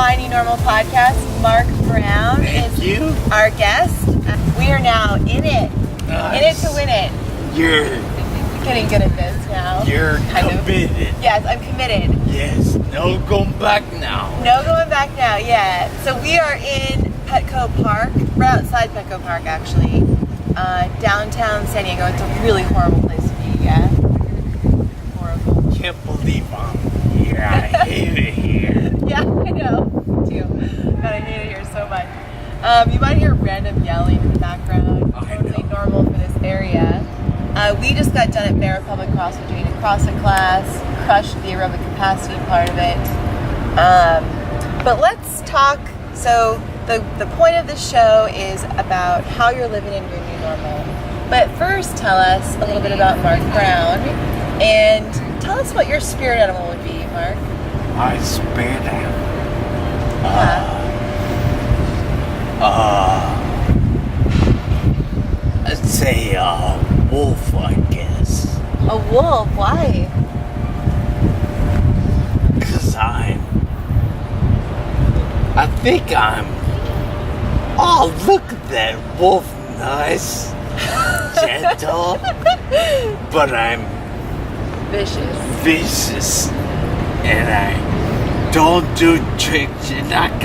My New Normal podcast. Mark Browne is our guest. We are now in it. Nice. In it to win it. You're getting good at this now. You're committed. Yes, I'm committed. Yes, no going back now. No going back now, yeah. So we are in Petco Park. We're outside Petco Park, actually. Downtown San Diego. It's a really horrible place to be, yeah? Horrible. Can't believe I'm here. I hate it here. Yeah, I know. Me too. God, I hate it here so much. You might hear random yelling in the background. Totally normal for this area. We just got done at Bear Public CrossFit doing a CrossFit class, crushed the aerobic capacity part of it. But let's talk. So the point of this show is about how you're living in your new normal. But first, tell us a little bit about Mark Browne, and tell us what your spirit animal would be, Mark. My spirit animal. I'd say wolf, I guess. A wolf? Why? Because I think I'm. Oh, look at that wolf, nice, gentle, but I'm vicious, and I don't do tricks. You're not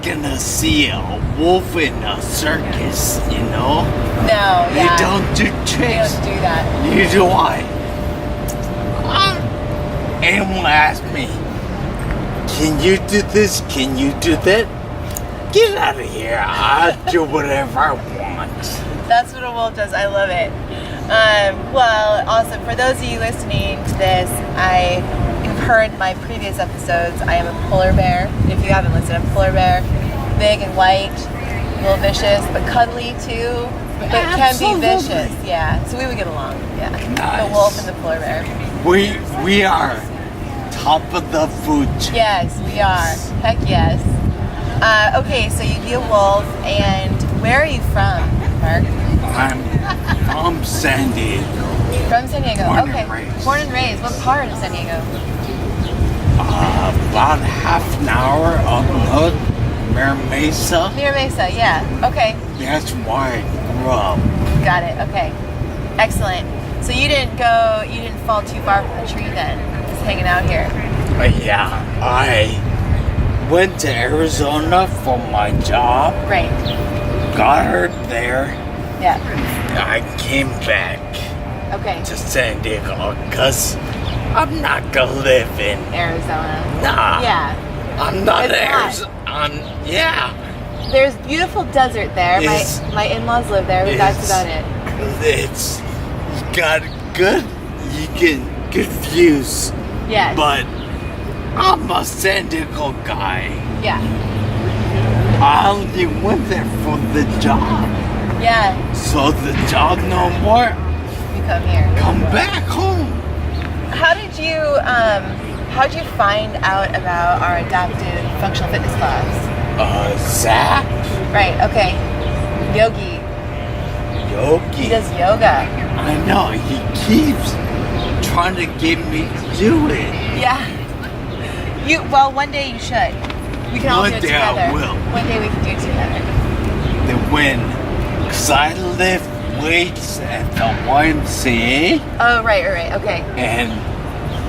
gonna see a wolf in a circus, you know? No, you don't do tricks. You don't do that. You do what? Anyone ask me, can you do this? Can you do that? Get out of here. I'll do whatever I want. That's what a wolf does. I love it. Well, awesome. For those of you listening to this, you've heard my previous episodes. I am a polar bear. If you haven't listened, I'm a polar bear. Big and white, a little vicious, but cuddly too. But can be vicious. Yeah. So we would get along. Yeah. Nice. The wolf and the polar bear. We are top of the food chain. Yes, we are. Heck yes. Okay, so you'd be a wolf, and where are you from, Mark? I'm from San Diego. From San Diego. Born okay. And raised. Born and raised. What part of San Diego? About half an hour up north, Mira Mesa. Mira Mesa, yeah. Okay. That's where I grew up. Got it. Okay. Excellent. So you didn't fall too far from the tree then, just hanging out here. Yeah, I went to Arizona for my job. Right. Got hurt there. Yeah. I came back. Okay. To San Diego because I'm not gonna live in Arizona. Nah. Yeah. I'm not in Arizona. Yeah. There's beautiful desert there. My in-laws live there, but that's about it. It's got good. You get good views. Yes. But I'm a San Diego guy. Yeah. I only went there for the job. Yeah. So the job no more. You come here. Come back home. How'd you find out about our adaptive functional fitness class? Zach? Right, okay. Yogi. He does yoga. I know, he keeps trying to get me to do it. Yeah. Well, one day you should. We can all do it together. One day I will. One day we can do it together. Because I lift weights at the YMCA. Oh, right, okay. And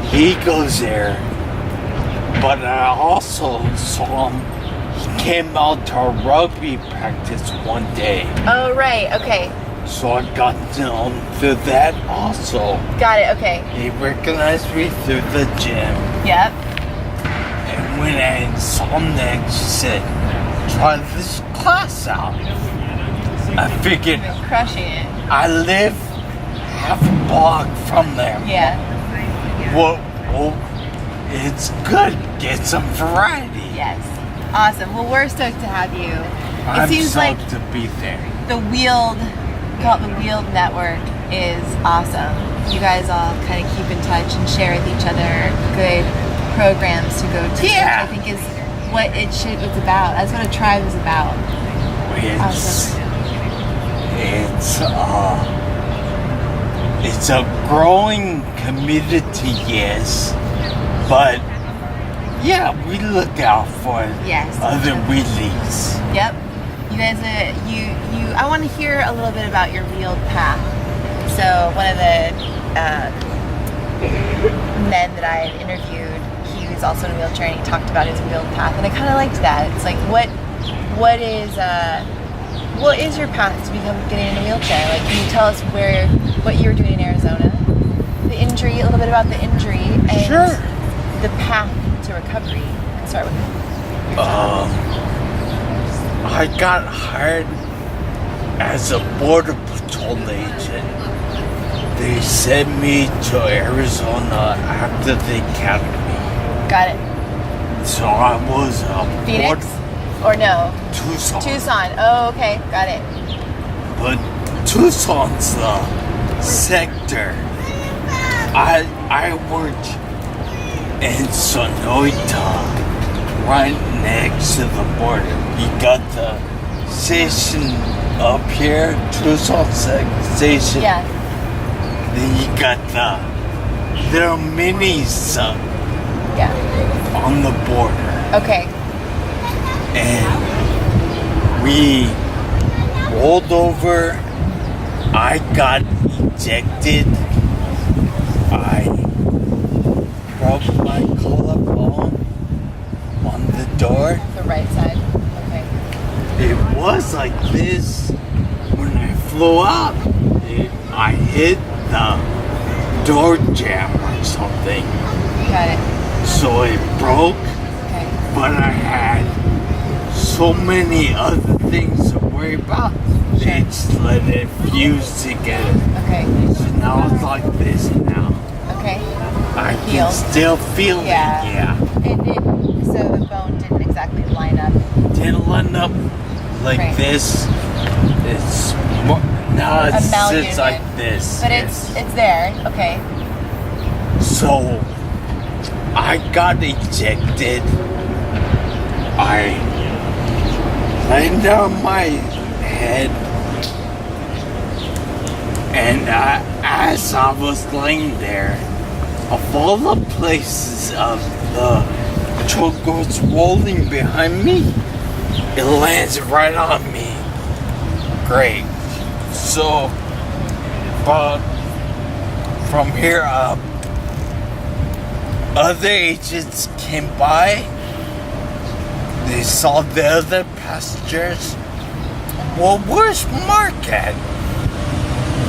he goes there. But I also saw him. He came out to a rugby practice one day. Oh, right, okay. So I got to know him through that also. Got it, okay. He recognized me through the gym. Yep. And when I saw him next, she said, try this class out. I figured crushing it. I live half a block from there. Yeah. Well, it's good. Get some variety. Yes. Awesome. Well, we're stoked to have you. I'm seems stoked like to be there. The Wheeled Network is awesome. You guys all kind of keep in touch and share with each other good programs to go to, which I think is what it's about. That's what a tribe is about. It's a growing community, yes, but Yeah, we look out for Yes. other wheelies. Yep. You guys, I want to hear a little bit about your wheeled path. So one of the men that I had interviewed, he was also in a wheelchair, and he talked about his wheeled path, and I kind of liked that. It's like, what is your path to getting in a wheelchair? Like, can you tell us what you were doing in Arizona, the injury, a little bit about the injury, and Sure. the path to recovery? Let's start with your job. I got hired as a border patrol agent. They sent me to Arizona after the academy. Got it. So I was Phoenix? Or no? Tucson. Tucson. Oh, okay. Got it. But Tucson's the sector. I worked in Sonoita, right next to the border. You got the station up here, Tucson station. Yeah. Then you got the little minis Yeah. on the border. Okay. And we rolled over. I got ejected. I broke my collarbone on the door. The right side. Okay. It was like this when I flew up. I hit the door jam or something. Got it. So it broke, Okay. but I had so many other things to worry about. They just let it fuse together. Okay. So now it's like this now. Okay. I can Healed. still feel Yeah. it, yeah. So the bone didn't exactly line up. Didn't line up like Right. this. It's more, now it sits malunion. like this. But yes. it's there. Okay. So I got ejected. I landed on my head, and as I was laying there, of all the places of the truck was rolling behind me, it lands right on me. Great. So, but from here up, other agents came by. They saw the other passengers. Well, where's Mark at?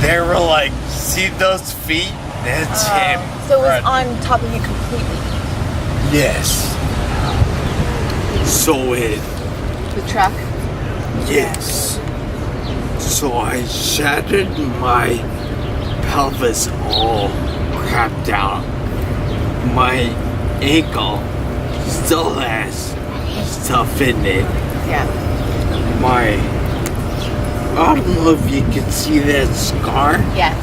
They were like, see those feet? That's him. So it was Right. on top of you completely. Yes. So The truck. yes. So I shattered my pelvis all crapped out. My ankle still has stuff in it. Yeah. I don't know if you can see that scar. Yes.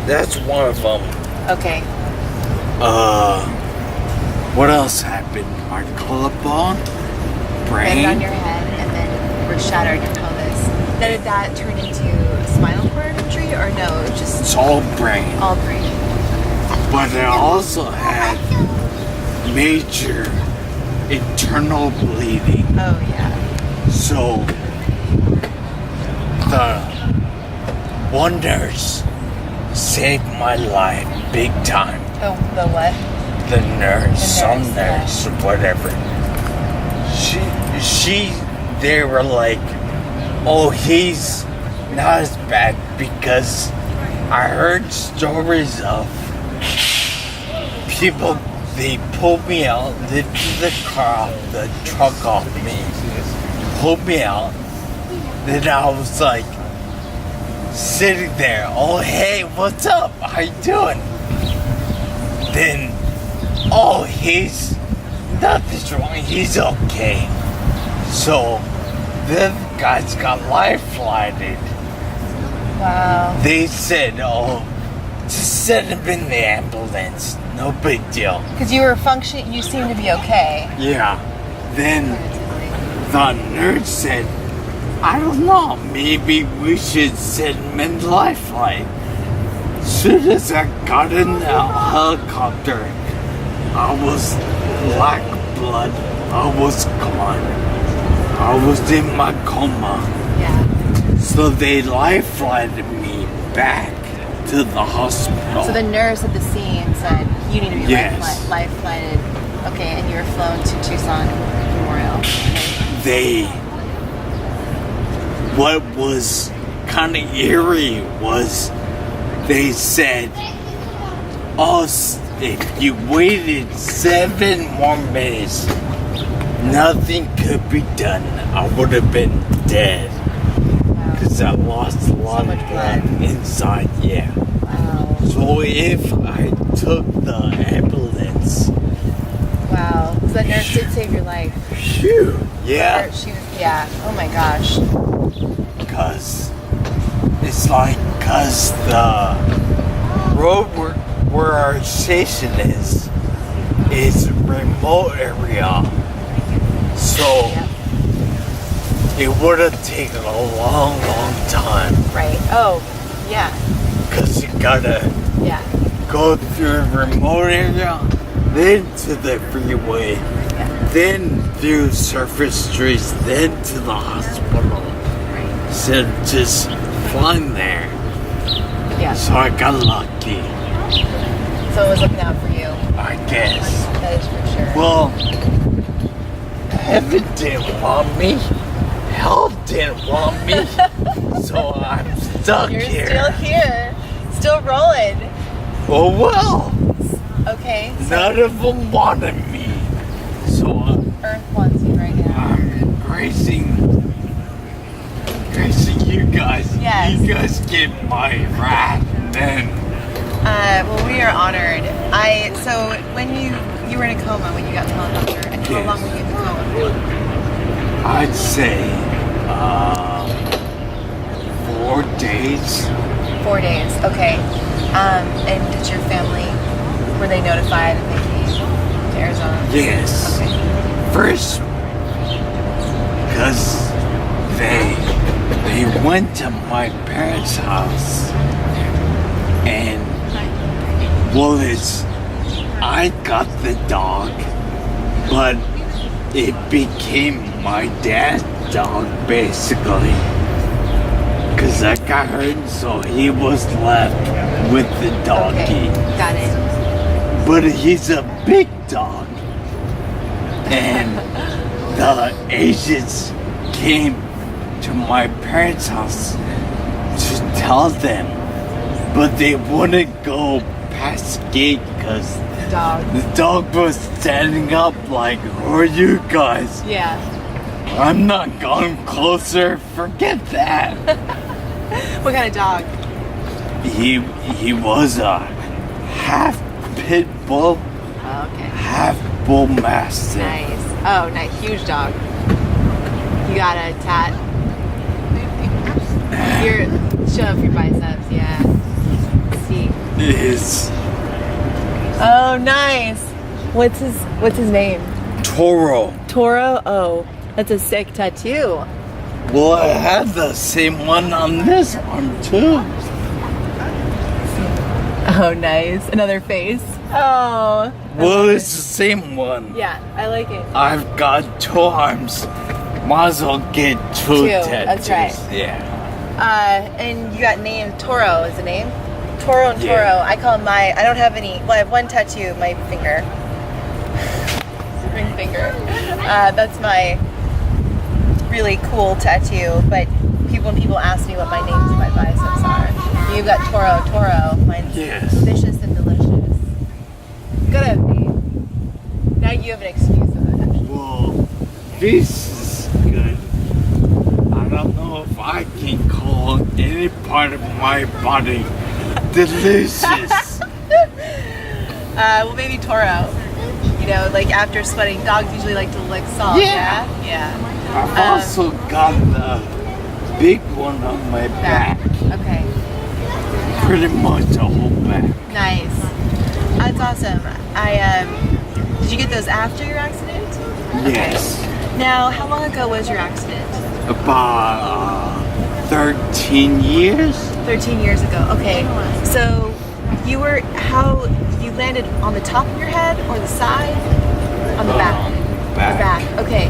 That's one of them. Okay. What else happened? My collarbone, Landed brain. on your head, and then were shattered your pelvis. Then did that turn into a spinal cord injury, or no? It was just It's all brain. all brain. But I also had major internal bleeding. Oh yeah. So the one nurse saved my life big time. The what? The nurse, some nurse, nurse, whatever. They were like, oh, he's not as bad, because I heard stories of people, they pulled me out, lifted the car off, the truck off me, pulled me out, then I was like, sitting there, oh hey, what's up, how you doing? Then, oh, he's, nothing's wrong, he's okay. So, the guys got life-flighted. Wow. They said, oh, just send him in the ambulance, no big deal. Because you were functioning, you seemed to be okay. Yeah. Then the nurse said, I don't know, maybe we should send him in Lifeline. As soon as I got in the helicopter, I was black blood. I was gone. I was in my coma. Yeah. So they lifelined me back to the hospital. So the nurse at the scene said, you need to be Yes. life-flighted. Okay, and you were flown to Tucson Memorial. What was kind of eerie was they said, oh, if you waited 7 more minutes, nothing could be done. I would have been dead. Because I lost a lot of blood inside, yeah. Wow. So if I took the ambulance... Wow. So that nurse did save your life. Phew, yeah. Or she was, yeah. Oh my gosh. Because the road where our station is a remote area. So it would have taken a long time. Right. Oh, yeah. Because you gotta go through a remote area, then to the freeway, then through surface streets, then to the hospital. Right. Instead of just flying there. Yeah. So I got lucky, So it was looking out for you. I guess. That is for sure. Well, heaven didn't want me. Hell didn't want me. So I'm stuck You're here. still here. Still rolling. Oh well. Okay. So None of them wanted me. So Earth wants you right now. I'm gracing you guys. Yes. You guys get my wrath then. Well, we are honored. So when you were in a coma when you got the helicopter, and how Yes. long were you in the coma for? I'd say 4 days. 4 days. Okay. And did your family, were they notified that they came to Arizona? Yes. Okay. First, because they went to my parents' house, and I got the dog, but it became my dad's dog basically, because I got hurt, so he was left with the doggy. Okay. Got it. But he's a big dog. And the agents came to my parents' house to tell them, but they wouldn't go past the gate because the dog was standing up like, who are you guys? Yeah. I'm not going closer, forget that. What kind of dog? He was a half pit bull, Okay. half bull mastiff. Nice. Oh, nice. Huge dog. You got a tat. Show off your biceps, yeah. Let's see. Is Oh, nice. What's his name? Toro. Toro? Oh, that's a sick tattoo. Well, I had the same one on this arm too. Oh, nice. Another face. Oh. Well, it's the same one. Yeah, I like it. I've got 2 arms. Might as well get 2 tattoos. That's right. Yeah. And you got named Toro is the name? Toro and Toro. Yeah. I call him I don't have any, well, I have one tattoo, my finger. Ring finger. That's my really cool tattoo, but when people ask me what my names and my biceps are, you've got Toro. Mine's vicious and delicious. Gotta be. Now you have an excuse of it. Well, this is good. I don't know if I can call any part of my body delicious. Well, maybe Toro. You know, like after sweating, dogs usually like to lick salt. Yeah. Yeah. I've also got the big one on my back. Okay. Pretty much a whole back. Nice. That's awesome. Did you get those after your accident? Yes. Okay. Now, how long ago was your accident? About 13 years. 13 years ago. Okay. So you landed on the top of your head or the side? On the back. Back. The back. Okay.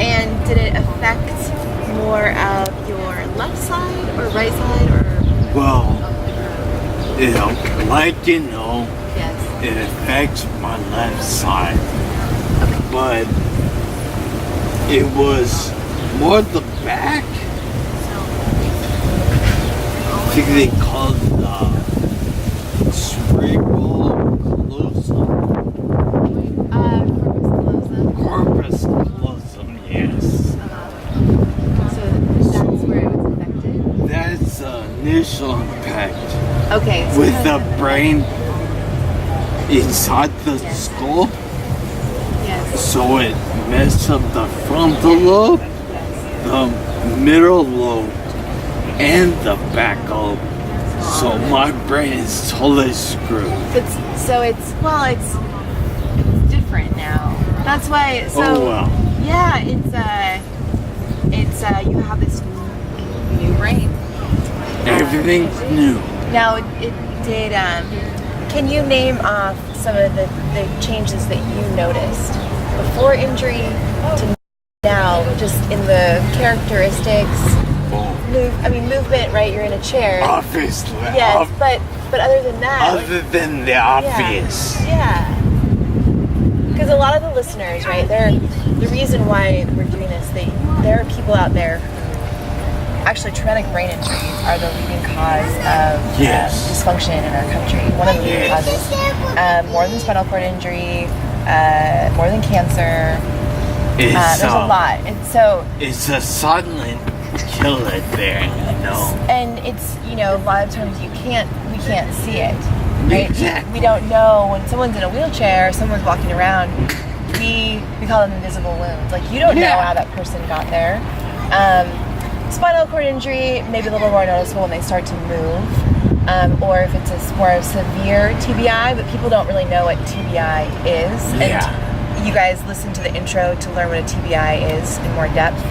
And did it affect more of your left side or right side or? Well, Yes. it affects my left side, but it was more the back. I think they call it cerebral callosum. Corpus callosum. Corpus callosum, yes. So that's where it was affected? That's the initial impact. Okay. So With how the did that- brain inside the skull, Yes. so it messed up the frontal lobe, the middle lobe, and the back lobe. So my brain is totally screwed. So it's different now. That's why. So Oh well. yeah, it's you have this new brain. Everything's new. Now it did. Can you name off some of the changes that you noticed before injury to now, just in the characteristics? Oh, Movement. Right, you're in a chair. obviously. Yes, but other than that. Other than the obvious. Yeah. Because a lot of the listeners, right, the reason why we're doing this, there are people out there who actually traumatic brain injuries are the leading cause of Yes. dysfunction in our country. One of the leading Yes. causes. More than spinal cord injury, more than cancer. There's a lot. And so It's a silent killer there, and it's, a lot of times we can't see it, right? Exactly. We don't know when someone's in a wheelchair, someone's walking around, we call them invisible wounds. Like, you don't know Yeah. how that person got there. Spinal cord injury, maybe a little more noticeable when they start to move, or if it's a more severe TBI, but people don't really know what TBI is. Yeah. And you guys listen to the intro to learn what a TBI is in more depth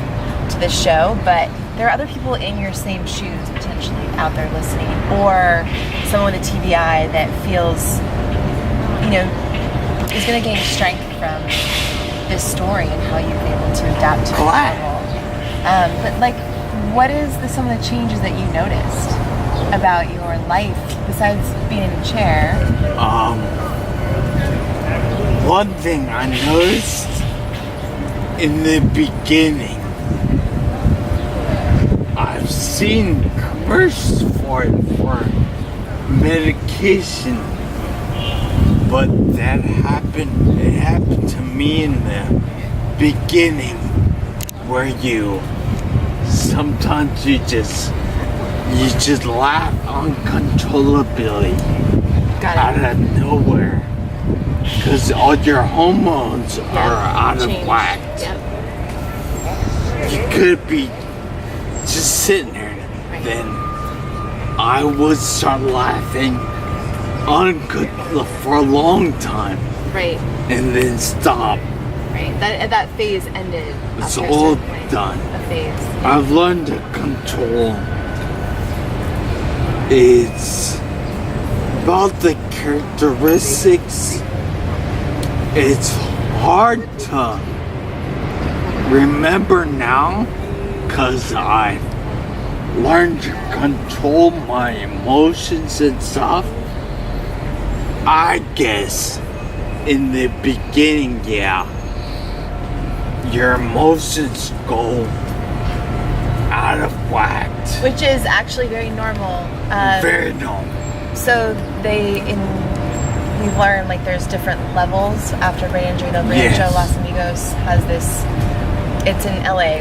to this show, but there are other people in your same shoes potentially out there listening, or someone with a TBI that feels, is going to gain strength from this story and how you've been able to adapt to it. But what is some of the changes that you noticed about your life besides being in a chair? One thing I noticed in the beginning, I've seen commercials for it for medication, but it happened to me in the beginning, where sometimes you just laugh uncontrollably out of nowhere, because all your hormones are out of whack. Yep. You could be just sitting there, then I would start laughing for a long time, Right. and then stop. Right. That phase ended. It's after a all certain point. done. A phase. I've learned to control. It's about the characteristics. It's hard to remember now, because I've learned to control my emotions and stuff. I guess in the beginning, your emotions go out of whack. Which is actually very normal. Very normal. So we've learned there's different levels after brain injury. The Rancho Los Amigos has this. It's in LA,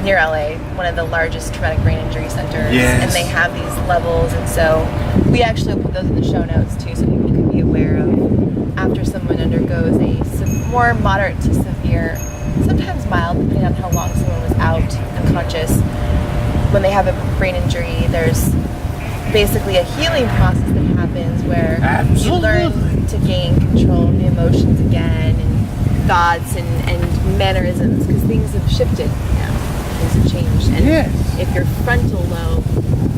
near LA, one of the largest traumatic brain injury centers. Yes. And they have these levels, and so we actually will put those in the show notes too, so people can be aware of after someone undergoes a more moderate to severe, sometimes mild, depending on how long someone was out unconscious. When they have a brain injury, there's basically a healing process that happens where you learn to gain control of the emotions again, and thoughts and mannerisms, because things have shifted now. Things have changed. And if your frontal lobe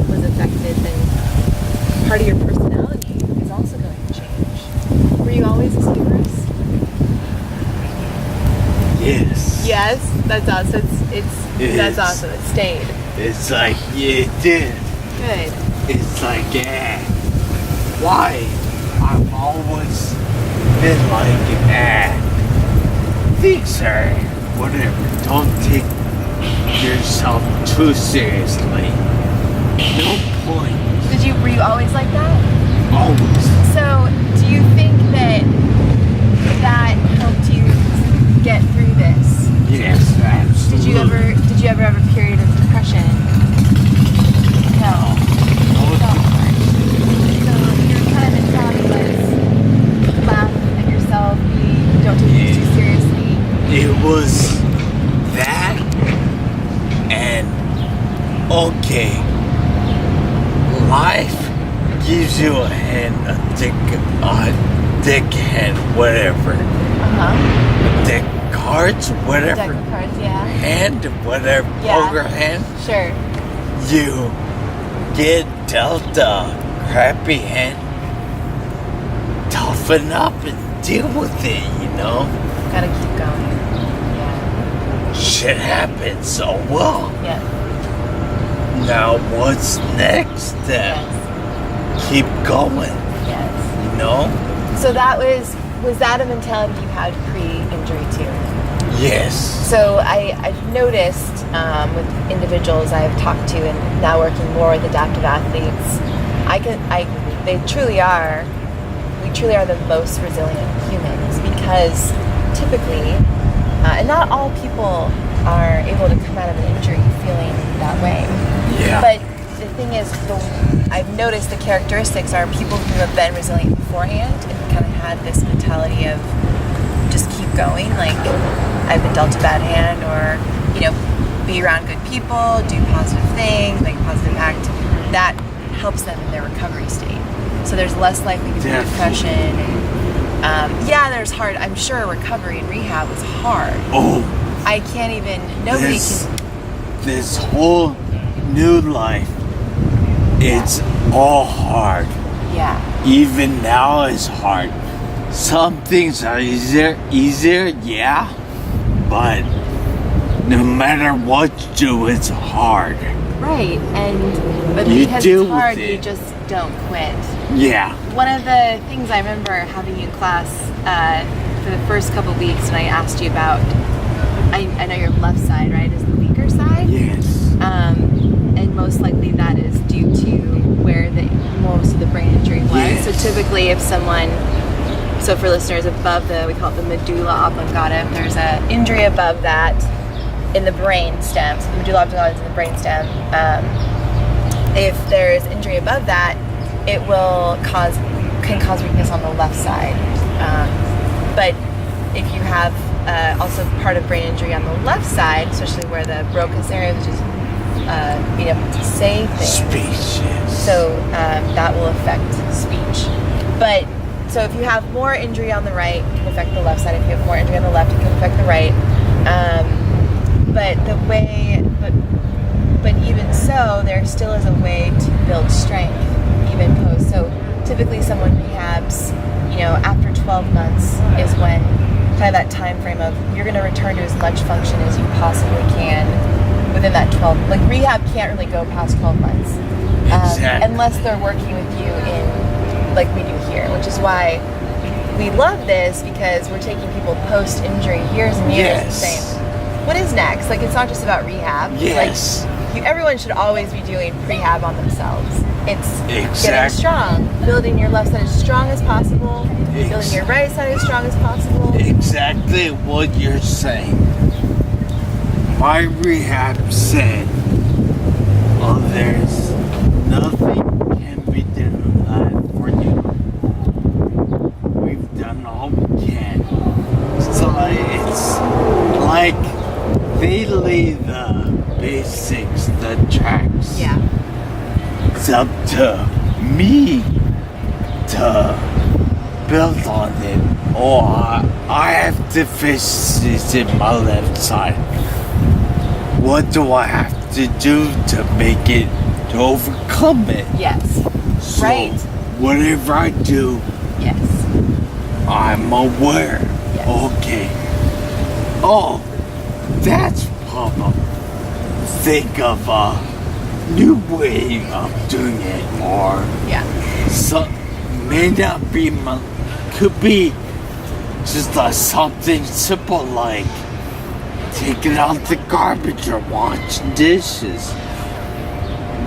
was affected, then part of your personality is also going to change. Were you always this humorous? Yes. Yes, that's awesome. That's awesome. It stayed. It's like, yeah, it did. Good. It's like, yeah. Why? I've always been like, things are whatever. Don't take yourself too seriously. No point. Were you always like that? Always. So, do you think that helped you get through this? Yes, absolutely. Did you ever have a period of depression? No. So your kind of mentality was laugh at yourself, don't take things too seriously. It was that, and okay, life gives you a hand, a dick hand, whatever. Deck cards, whatever. Deck of cards, yeah. Hand, whatever. Yeah. Poker hand. Sure. You get dealt a crappy hand. Toughen up and deal with it, you know? Gotta keep going. Yeah. Shit happens, so well. Yeah. Now what's next then? Yes. Keep going, Yes. you know? So that was that a mentality you had pre-injury too? Yes. So I've noticed with individuals I've talked to and now working more with adaptive athletes, they truly are, we truly are the most resilient humans because typically, and not all people are able to come out of an injury feeling that way. Yeah. But the thing is, I've noticed the characteristics are people who have been resilient beforehand and kind of had this mentality of just keep going, like I've been dealt a bad hand, or be around good people, do positive things, make a positive impact. That helps them in their recovery state. So there's less likely to be depression. And, there's hard. I'm sure recovery and rehab was hard. Oh. I can't even. Nobody can. This whole new life, it's all hard. Yeah. Even now it's hard. Some things are easier, yeah, but no matter what you do, it's hard. Right, but you because deal it's hard, with it. you just don't quit. Yeah. One of the things I remember having you in class for the first couple of weeks when I asked you about, I know your left side, right, is the weaker side? Yes. And most likely that is due to where most of the brain injury was. Yes. So typically if someone, so for listeners, above we call it the medulla oblongata, if there's an injury above that in the brain stem, so the medulla oblongata is in the brain stem, if there's injury above that, it can cause weakness on the left side. But if you have also part of brain injury on the left side, especially where the broca's area, which is being able to say things. Speech, yes. So that will affect speech. But so if you have more injury on the right, it can affect the left side. If you have more injury on the left, it can affect the right. But even so, there still is a way to build strength, even post. So typically someone rehabs, after 12 months is when kind of that time frame of you're going to return to as much function as you possibly can within that 12. Like rehab can't really go past 12 months. Exactly. Unless they're working with you in, like we do here, which is why we love this, because we're taking people post-injury years and years and saying, what is next? Like, it's not just about rehab. Yes. Like, everyone should always be doing prehab on themselves. It's Exactly. getting strong, building your left side as strong as possible, building your right side as strong as possible. Exactly what you're saying. My rehab said, there's nothing can be done for you. We've done all we can. So it's like they lay the basics, the tracks. Yeah. It's up to me to build on it. I have deficiencies in my left side. What do I have to do to make it, to overcome it? Yes. So Right. whatever I do, Yes. I'm aware. Yes. Okay. oh, that's Papa. Think of a new way of doing it, or so may not be, could be just something simple like taking out the garbage or washing dishes.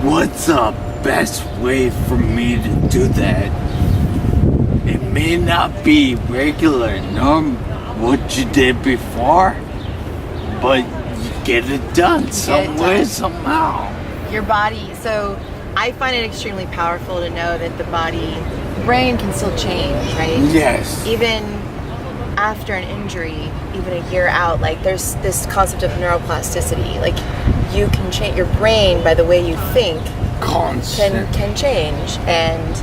What's the best way for me to do that? It may not be regular, normal, what you did before, but you get it done some way, somehow. Your body, so I find it extremely powerful to know that the brain can still change, right? Yes. Even after an injury, even a year out, like there's this concept of neuroplasticity. Like you can change your brain by the way you think. Can change, and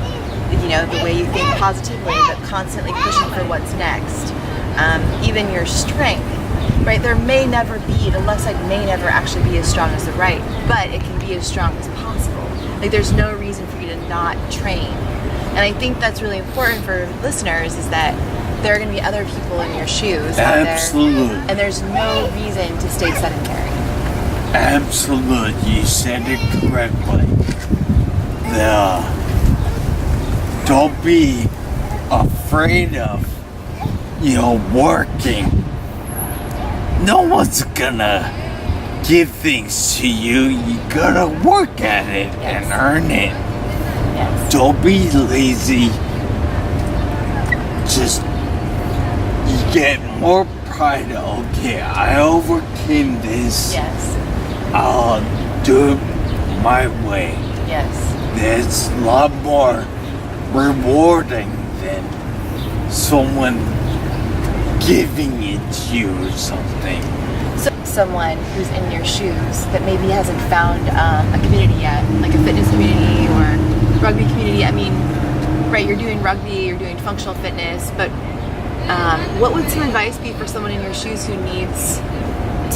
you know the way you think positively, but constantly pushing for what's next. Even your strength, right? There may never be, the left side may never actually be as strong as the right, but it can be as strong as possible. Like there's no reason for you to not train. And I think that's really important for listeners, is that there are going to be other people in your shoes. Absolutely. And there's no reason to stay sedentary. Absolutely. You said it correctly. Don't be afraid of, working. No one's gonna give things to you. You gotta work at it and earn it. Yes. Don't be lazy. Just, you get more pride. Okay, I overcame this. Yes. I'll do it my way. Yes. It's a lot more rewarding than someone giving it to you or something. So someone who's in your shoes that maybe hasn't found a community yet, like a fitness community or rugby community. I mean, right, you're doing rugby, you're doing functional fitness, but what would some advice be for someone in your shoes who needs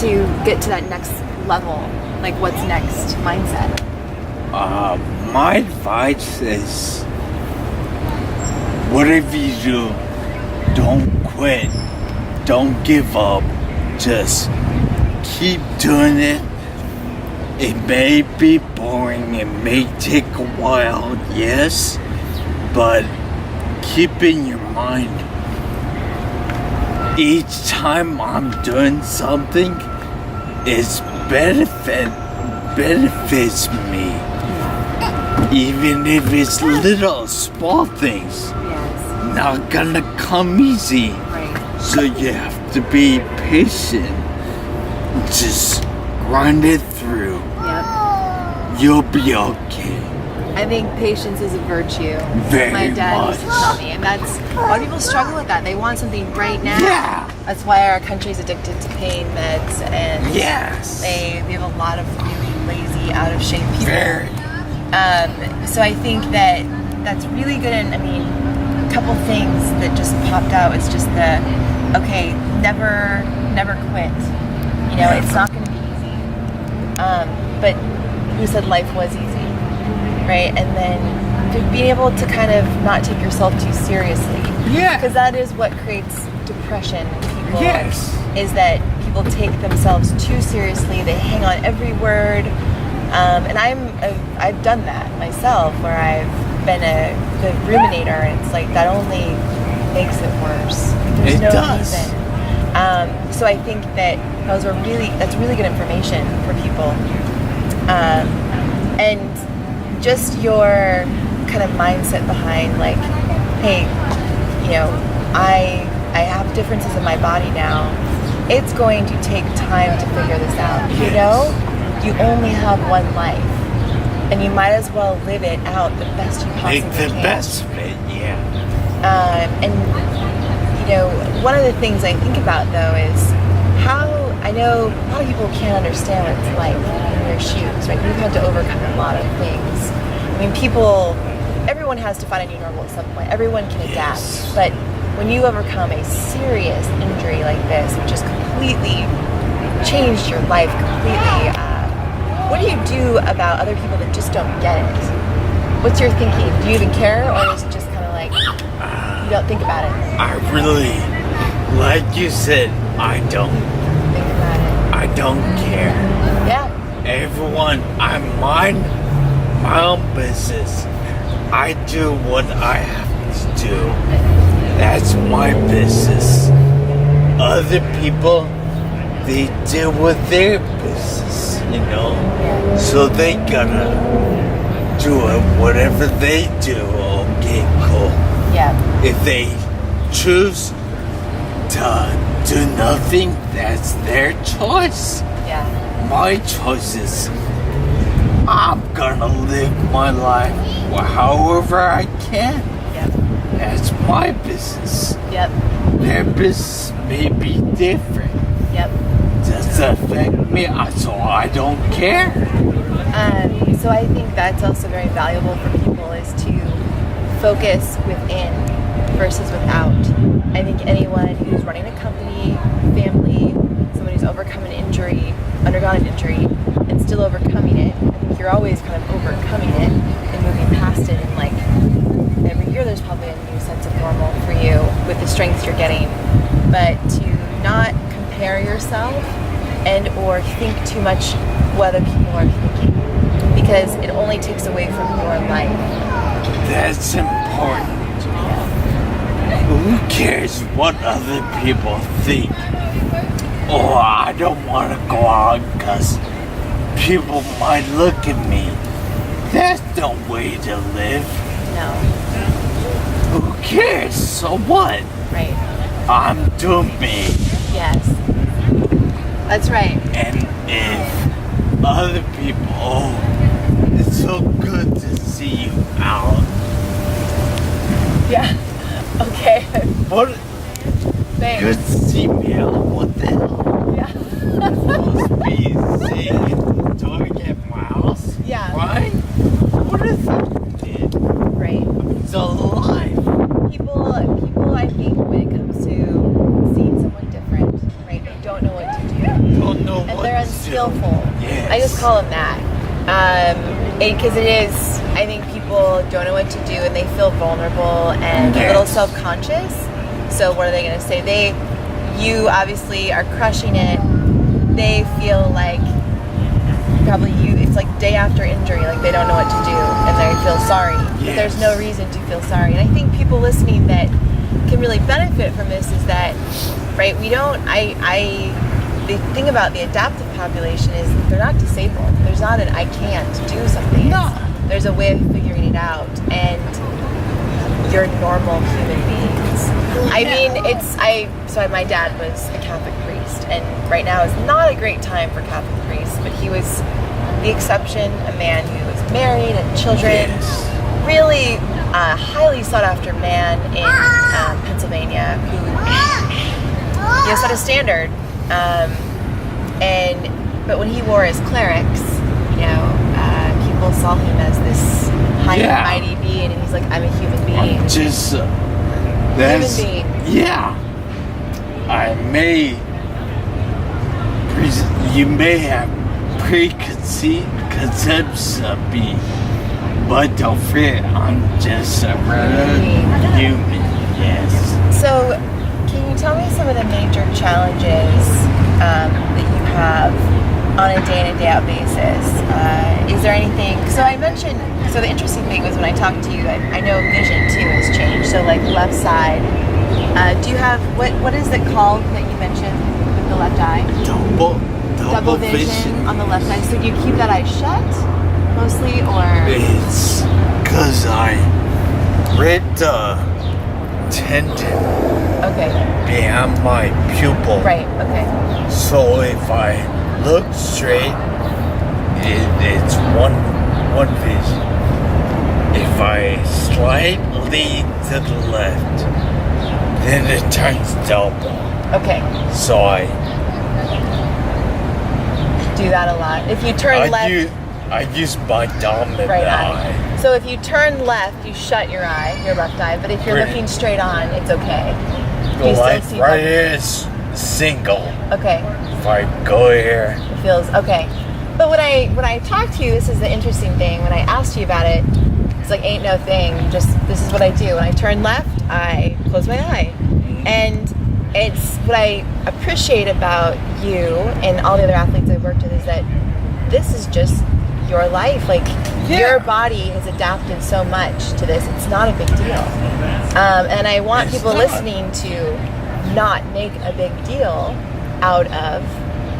to get to that next level? Like what's next mindset? My advice is, whatever you do, don't quit. Don't give up. Just keep doing it. It may be boring. It may take a while, yes. But keep in your mind, each time I'm doing something, it's benefits me. Even if it's little, small things. Yes. Not gonna come easy. Right. So you have to be patient. Just grind it through. Yep. You'll be okay. I think patience is a virtue. Very My dad much. used to tell me, and that's a lot of people struggle with that. They want something right now. Yeah. That's why our country's addicted to pain meds, and Yes. we have a lot of really lazy, out of shape people. Very. So I think that's really good. And I mean, a couple things that just popped out is just never quit. It's not going to be easy. But who said life was easy, right? And then to be able to kind of not take yourself too seriously. Yeah. Because that is what creates depression in people. Yes. Is that people take themselves too seriously. They hang on every word. And I've done that myself, where I've been a good ruminator, and it's like that only makes it worse. There's no reason. So I think that's really good information for people. And just your kind of mindset behind, like, hey, I have differences in my body now. It's going to take time to figure this out. You only have one life, and you might as well live it out the best you possibly can. Make the best of it, yeah. And one of the things I think about though is how I know a lot of people can't understand what it's like in their shoes, right? We've had to overcome a lot of things. I mean, everyone has to find a new normal at some point. Everyone can adapt, but when you overcome a serious injury like this, which has completely changed your life completely, what do you do about other people that just don't get it? What's your thinking? Do you even care, or is it just kind of like you don't think about it? I really, like you said, I don't. I don't care. Yeah. Everyone, I mind my own business. I do what I have to do. That's my business. Other people, they deal with their business, you know? So they gotta do it, whatever they do. Okay, cool. Yeah. If they choose to do nothing, that's their choice. Yeah. My choice is I'm gonna live my life however I can. Yep. That's my business. Yep. Their business may be different. Yep. Does it affect me? So I don't care. So I think that's also very valuable for people is to focus within versus without. I think anyone who's running a company, family, someone who's overcome an injury, undergone an injury, and still overcoming it, I think you're always kind of overcoming it and moving past it. And like every year, there's probably a new sense of normal for you with the strengths you're getting. But to not compare yourself and or think too much what other people are thinking, because it only takes away from your life. That's important. Who cares what other people think? Oh, I don't want to go out because people might look at me. That's no way to live. No. Who cares? So what? Right. I'm doing me. Yes. That's right. And if other people, oh, it's so good to see you out. Yeah. Okay. What? Thanks. Good to see me out. What the hell? Yeah. Supposed to be singing, talking at my house? Yeah. Right? What is that? Right. It's alive. People, I think when it comes to seeing someone different, right, they don't know what to do. Don't know And what they're to unskillful. do. Yes. I just call them that. Because it is, I think people don't know what to do and they feel vulnerable and a little self-conscious. So what are they going to say? You obviously are crushing it. They feel like probably it's like day after injury, like they don't know what to do and they feel sorry. Yes. But there's no reason to feel sorry. And I think people listening that can really benefit from this is that, right, the thing about the adaptive population is they're not disabled. There's not an I can't do something. No. There's a way of figuring it out, and you're normal human beings. I mean, so my dad was a Catholic priest, and right now is not a great time for Catholic priests, but he was the exception, a man who was married and children, Yes. really highly sought after man in Pennsylvania who set a standard. But when he wore his clerics, people saw him as this high and mighty being, and he's like, I'm a human being. Just that's Human being. yeah. You may have preconceptions of me, but don't forget, I'm just a regular human. Yes. So, can you tell me some of the major challenges that you have on a day-in and day-out basis? Is there anything? So I mentioned. So the interesting thing was when I talked to you, I know vision too has changed. So like left side. Do you have what is it called that you mentioned with the left eye? Double vision on the left eye. So do you keep that eye shut mostly, or? It's because I ripped a tendon Okay. behind my pupil. Right. Okay. So if I look straight, it's one vision. If I slightly to the left, then it turns double. Okay. So I Do that a lot. If you turn left. I use my dominant Right eye. eye. So if you turn left, you shut your left eye. But if you're Right. looking straight on, it's okay. Do The you still light see right double? here is single. Okay, If I go here, it feels okay. But when I talk to you, this is the interesting thing. When I asked you about it, it's like ain't no thing. Just this is what I do. When I turn left, I close my eye, and it's what I appreciate about you and all the other athletes I've worked with is that this is just your life. Like, your body has adapted so much to this. It's not a big deal. And I want people listening to not make a big deal out of,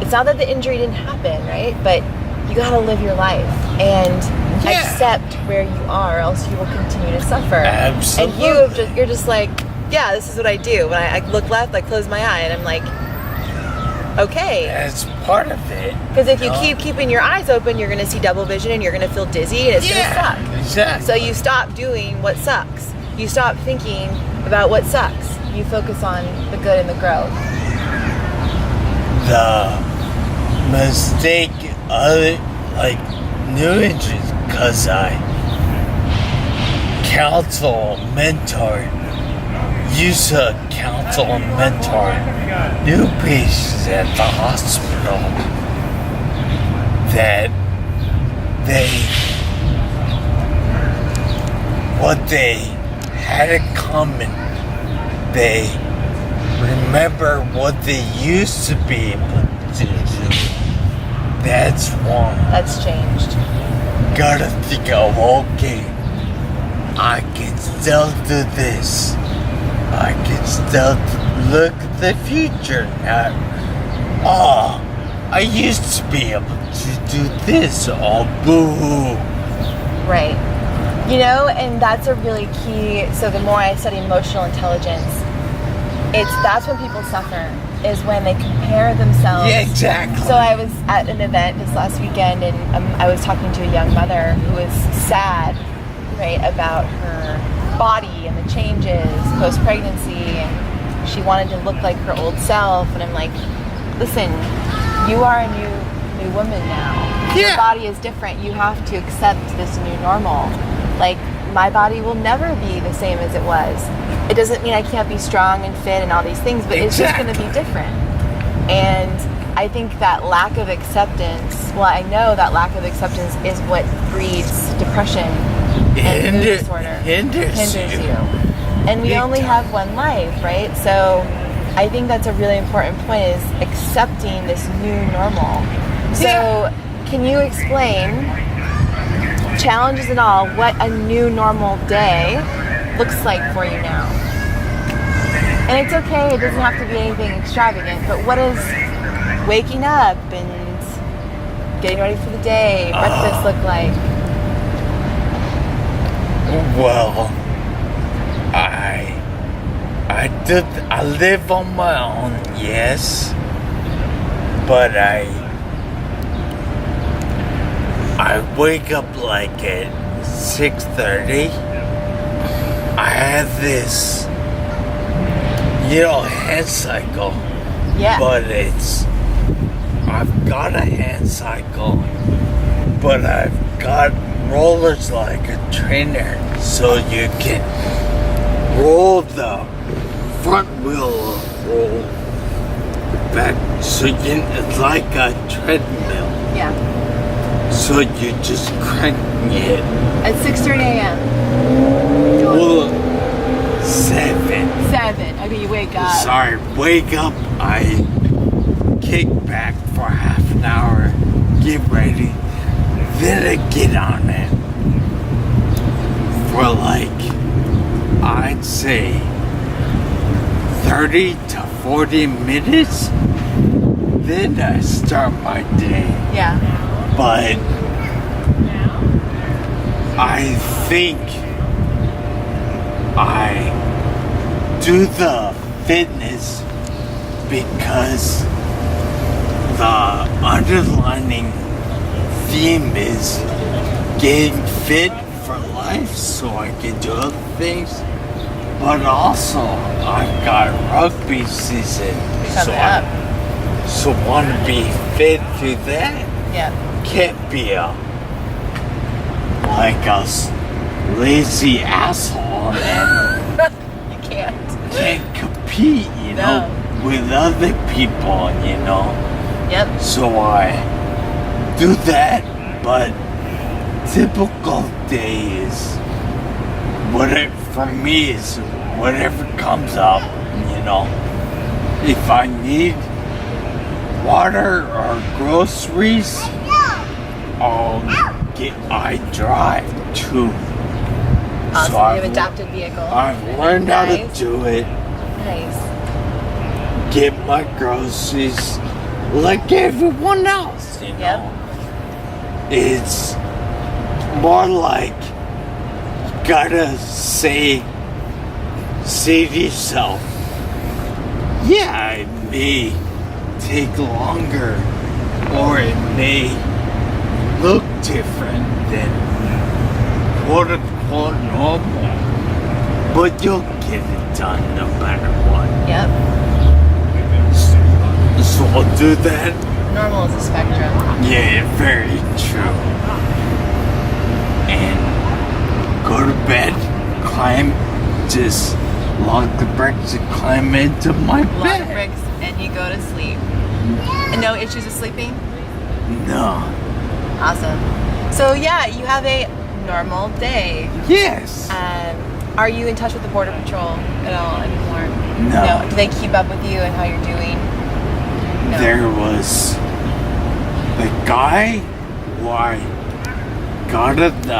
it's not that the injury didn't happen, right? But you gotta live your life and accept where you are, else you will continue to suffer. Absolutely. And you're just like, yeah, this is what I do. When I look left, I close my eye, and I'm like, okay. That's part of it. Because if you keep keeping your eyes open, you're going to see double vision, and you're going to feel dizzy, and it's going to suck. Exactly. So you stop doing what sucks. You stop thinking about what sucks. You focus on the good and the growth. The mistake other, like, new injuries, because I counsel, mentor, used to counsel and mentor new patients at the hospital that what they had in common, they remember what they used to be able to do. That's wrong. That's changed. Gotta think of, okay, I can still do this. I can still look at the future now. Oh, I used to be able to do this. Oh, boo-hoo. Right. You know, and that's a really key. So the more I study emotional intelligence, that's when people suffer, is when they compare themselves. Yeah, exactly. So I was at an event this last weekend, and I was talking to a young mother who was sad, right, about her body and the changes post-pregnancy, and she wanted to look like her old self. And I'm like, listen, you are a new woman now. Your body is different. You have to accept this new normal. Like, my body will never be the same as it was. It doesn't mean I can't be strong and fit and all these things, but it's just going to be different. And I think that lack of acceptance, well, I know that lack of acceptance is what breeds depression and mood disorder. Hinders you. And we only have one life, right? So I think that's a really important point, is accepting this new normal. So can you explain, challenges and all, what a new normal day looks like for you now? And it's okay, it doesn't have to be anything extravagant, but what is waking up and getting ready for the day, breakfast look like? Well, I live on my own, yes, but I wake up like at 6:30. I have this, hand cycle. Yeah. But I've got a hand cycle, but I've got rollers like a trainer, so you can roll the front wheel, roll back, so it's like a treadmill. Yeah. So you just cranking it. At 6:30 a.m. Well, 7. 7. Okay, you wake up. Sorry, wake up. I kick back for half an hour, get ready, then I get on it for I'd say 30 to 40 minutes. Then I start my day. Yeah. But I think I do the fitness because the underlining theme is getting fit for life so I can do other things. But also, I've got rugby season. Coming up. So want to be fit through that. Yeah. Can't be like a lazy asshole and You can't. can't compete, with other people, Yep. So I do that, but typical days, for me is whatever comes up, if I need water or groceries, I drive too. Awesome. So You have adapted vehicle. I've learned how to Nice. do it. Nice. Get my groceries like everyone else, you know. Yep. It's more like you gotta say to yourself, yeah, it may take longer or it may look different than quote unquote normal, but you'll get it done no matter what. Yep. So I'll do that. Normal is a spectrum. Yeah, very true. And go to bed, just lock the bricks and climb into my Lock bed. bricks and you go to sleep. And no issues with sleeping? No. Awesome. So yeah, you have a normal day. Yes. Are you in touch with the Border Patrol at all anymore? No. Do they keep up with you and how you're doing? No. There was the guy who I got in the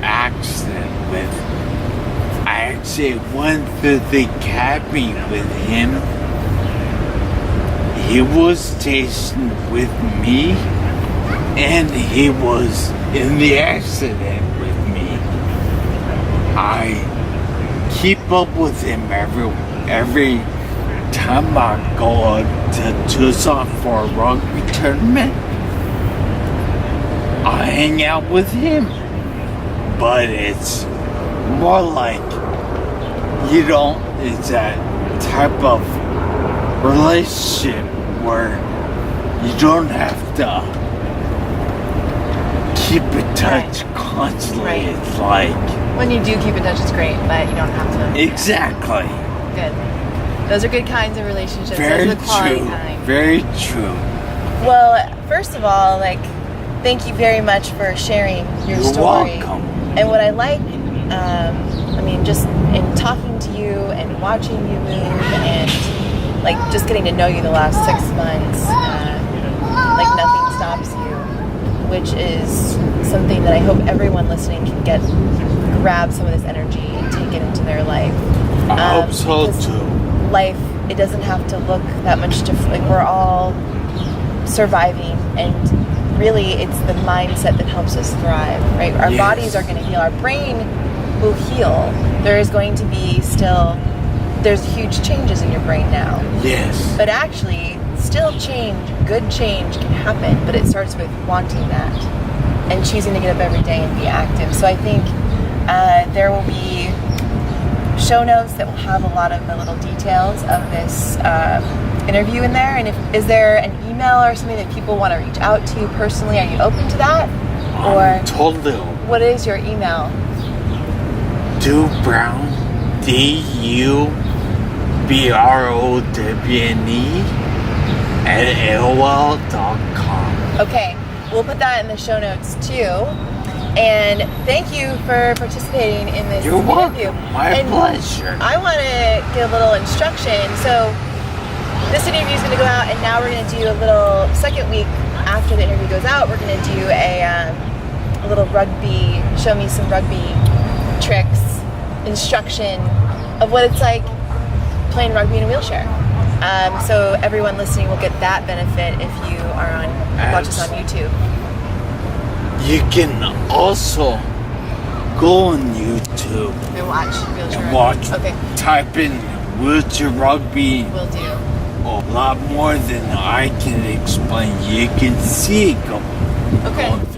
accident with. I actually went through the cabin with him. He was stationed with me, and he was in the accident with me. I keep up with him every time I go to Tucson for a rugby tournament. I hang out with him, but it's more like it's that type of relationship where you don't have to keep in touch constantly. Right. It's like, When you do keep in touch, it's great, but you don't have to. exactly. Good. Those are good kinds of relationships. Very Those are the quality true. kind. Very true. Well, first of all, thank you very much for sharing your You're story. welcome. And what I like, just in talking to you and watching you move and just getting to know you the last 6 months, nothing stops you, which is something that I hope everyone listening can grab some of this energy and take it into their life. I hope so because too. Life, it doesn't have to look that much different. We're all surviving, and really it's the mindset that helps us thrive, right? Our Yes. bodies are going to heal, our brain will heal. There is going to be there's huge changes in your brain now, Yes. but actually still good change can happen, but it starts with wanting that and choosing to get up every day and be active. So I think there will be show notes that will have a lot of the little details of this interview in there. And is there an email or something that people want to reach out to you personally? Are you open to that? Or Totally. what is your email? Browne, DUBROWNE @AOL.com. Okay, we'll put that in the show notes too. And thank you for participating in this You're interview. welcome. My pleasure. I want to get a little instruction. So this interview is going to go out, and now we're going to do a little second week after the interview goes out. We're going to do a little rugby, show me some rugby tricks, instruction of what it's like playing rugby in a wheelchair. So everyone listening will get that benefit if you are watch us on YouTube. You can also go on YouTube And watch Wheelchair and Rugby. watch. Okay, Type in Wheelchair Rugby. will do. A lot more than I can explain. You can see it Okay. going through.